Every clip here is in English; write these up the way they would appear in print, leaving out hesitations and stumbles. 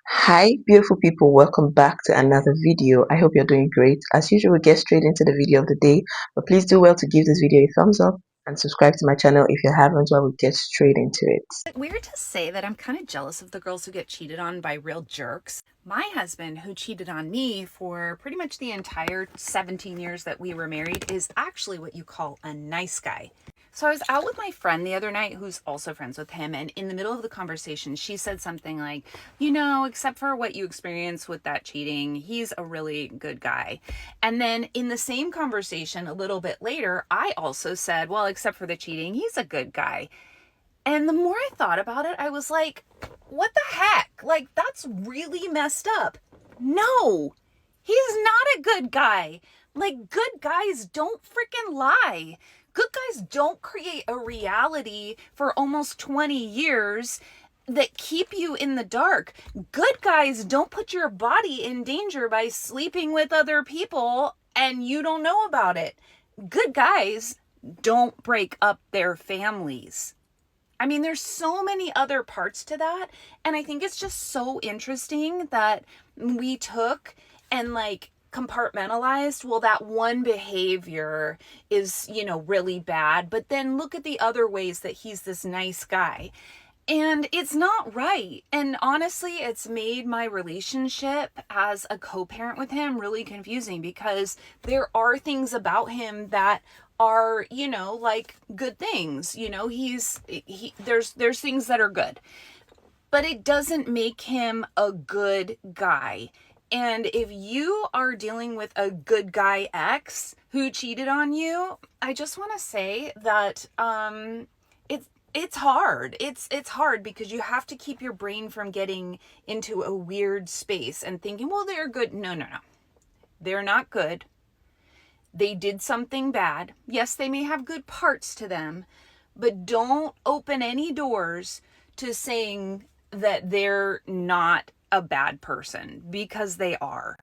Hi, beautiful people. Welcome back to another video. I hope you're doing great. As usual, we get straight into the video of the day, but please do well to give this video a thumbs up and subscribe to my channel if you haven't while we get straight into it. Weird to say that I'm kind of jealous of the girls who get cheated on by real jerks. My husband, who cheated on me for pretty much the entire 17 years that we were married, is actually what you call a nice guy. So I was out with my friend the other night who's also friends with him, and in the middle of the conversation, she said something like, except for what you experienced with that cheating, he's a really good guy. And then in the same conversation, a little bit later, I also said, well, except for the cheating, he's a good guy. And the more I thought about it, I was like, what the heck? Like, that's really messed up. No, he's not a good guy. Like, good guys don't freaking lie. Good guys don't create a reality for almost 20 years that keep you in the dark. Good guys don't put your body in danger by sleeping with other people and you don't know about it. Good guys don't break up their families. I mean, there's so many other parts to that. And I think it's just so interesting that we took and compartmentalized, well, that one behavior is, really bad. But then look at the other ways that he's this nice guy. And it's not right. And honestly, it's made my relationship as a co-parent with him really confusing because there are things about him that are, like good things. There's things that are good. But it doesn't make him a good guy. And if you are dealing with a good guy ex who cheated on you, I just want to say that it's hard. It's hard because you have to keep your brain from getting into a weird space and thinking, well, they're good. No. They're not good. They did something bad. Yes, they may have good parts to them, but don't open any doors to saying that they're not a bad person because they are.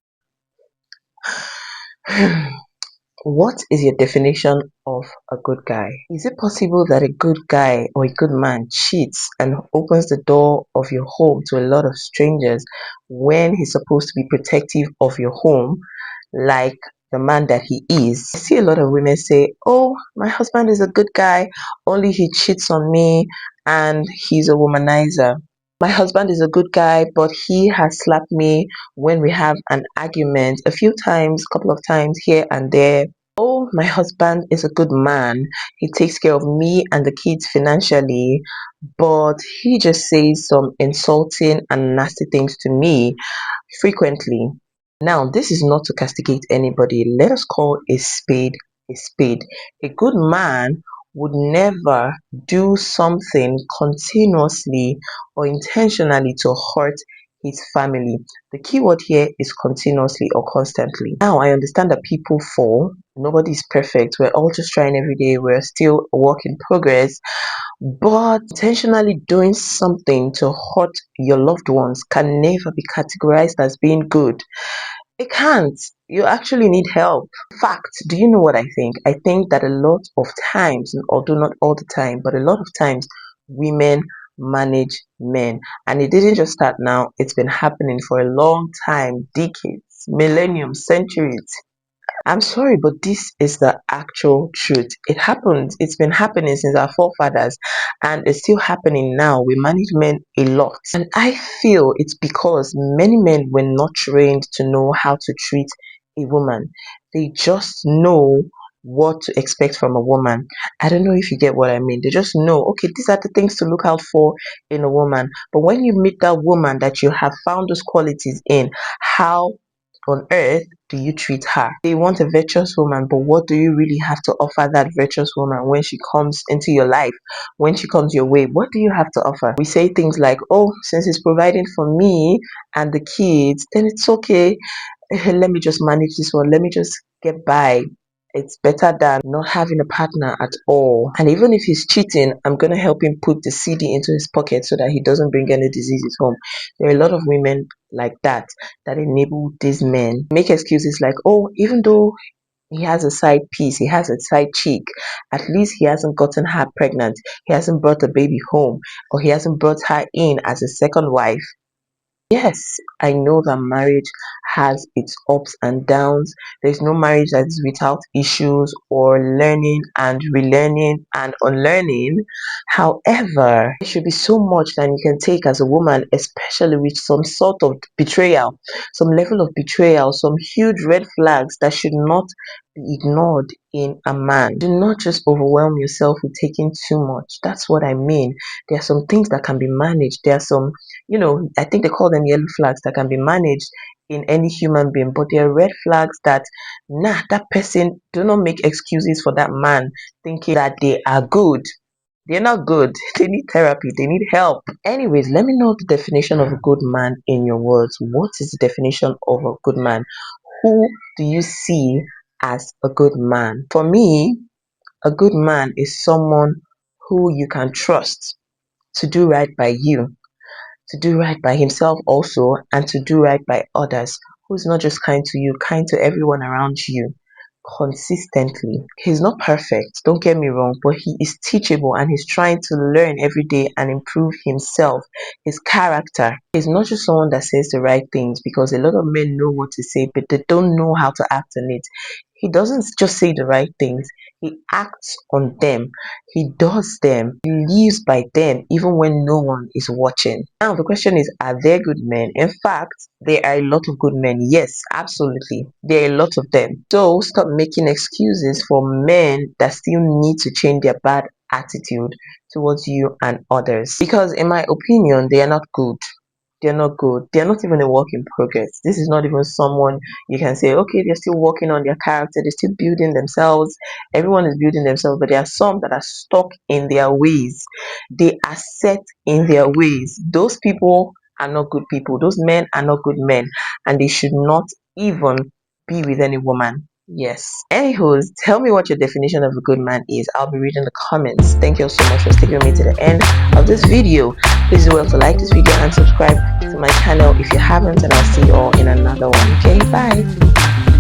What is your definition of a good guy? Is it possible that a good guy or a good man cheats and opens the door of your home to a lot of strangers when he's supposed to be protective of your home, like the man that he is? I see a lot of women say, oh, my husband is a good guy, only he cheats on me and he's a womanizer. My husband is a good guy, but he has slapped me when we have an argument a few times, couple of times here and there. Oh, my husband is a good man. He takes care of me and the kids financially, but he just says some insulting and nasty things to me frequently. Now, this is not to castigate anybody. Let us call a spade a spade. A good man would never do something continuously or intentionally to hurt his family. The key word here is continuously or constantly. Now, I understand that people fall. Nobody is perfect. We're all just trying every day. We're still a work in progress. But intentionally doing something to hurt your loved ones can never be categorized as being good. It can't. You actually need help. In fact, do you know what I think? I think that a lot of times, although not all the time, but a lot of times, women manage men. And it didn't just start now, it's been happening for a long time, decades, millenniums, centuries. I'm sorry, but this is the actual truth. It happens. It's been happening since our forefathers, and it's still happening now. We manage men a lot. And I feel it's because many men were not trained to know how to treat a woman. They just know what to expect from a woman. I don't know if you get what I mean. They just know, okay, these are the things to look out for in a woman. But when you meet that woman that you have found those qualities in, how on earth do you treat her? They want a virtuous woman, but what do you really have to offer that virtuous woman when she comes into your life, when she comes your way? What do you have to offer? We say things like, oh, since he's providing for me and the kids, then it's okay. Let me just manage this one. Let me just get by. It's better than not having a partner at all. And even if he's cheating, I'm going to help him put the CD into his pocket so that he doesn't bring any diseases home. There are a lot of women like that that enable these men make excuses like, oh, even though he has a side piece, he has a side chick, at least he hasn't gotten her pregnant, he hasn't brought a baby home, or he hasn't brought her in as a second wife. Yes, I know that marriage has its ups and downs. There's no marriage that is without issues or learning and relearning and unlearning. However, there should be so much that you can take as a woman, especially with some sort of betrayal, some level of betrayal, some huge red flags that should not be ignored in a man. Do not just overwhelm yourself with taking too much. That's what I mean. There are some things that can be managed. There are some, I think they call them yellow flags that can be managed in any human being, but there are red flags that, nah, that person, do not make excuses for that man thinking that they are good. They're not good. They need therapy. They need help. Anyways, let me know the definition of a good man in your words. What is the definition of a good man? Who do you see as a good man? For me, a good man is someone who you can trust to do right by you, to do right by himself also, and to do right by others, who's not just kind to you, kind to everyone around you consistently. He's not perfect, don't get me wrong, but he is teachable and he's trying to learn every day and improve himself, his character. He's not just someone that says the right things, because a lot of men know what to say, but they don't know how to act on it. He doesn't just say the right things, he acts on them, he does them, he lives by them, even when no one is watching. Now, the question is, are there good men? In fact, there are a lot of good men. Yes, absolutely. There are a lot of them. So stop making excuses for men that still need to change their bad attitude towards you and others. Because, in my opinion, they are not good. They're not good. They're not even a work in progress. This is not even someone you can say, okay, they're still working on their character, they're still building themselves. Everyone is building themselves, but there are some that are stuck in their ways. They are set in their ways. Those people are not good people. Those men are not good men, and they should not even be with any woman. Yes. Anywho's, tell me what your definition of a good man is. I'll be reading the comments. Thank you all so much for sticking with me to the end of this video. Please do well to like this video and subscribe to my channel if you haven't, and I'll see you all in another one. Okay, bye.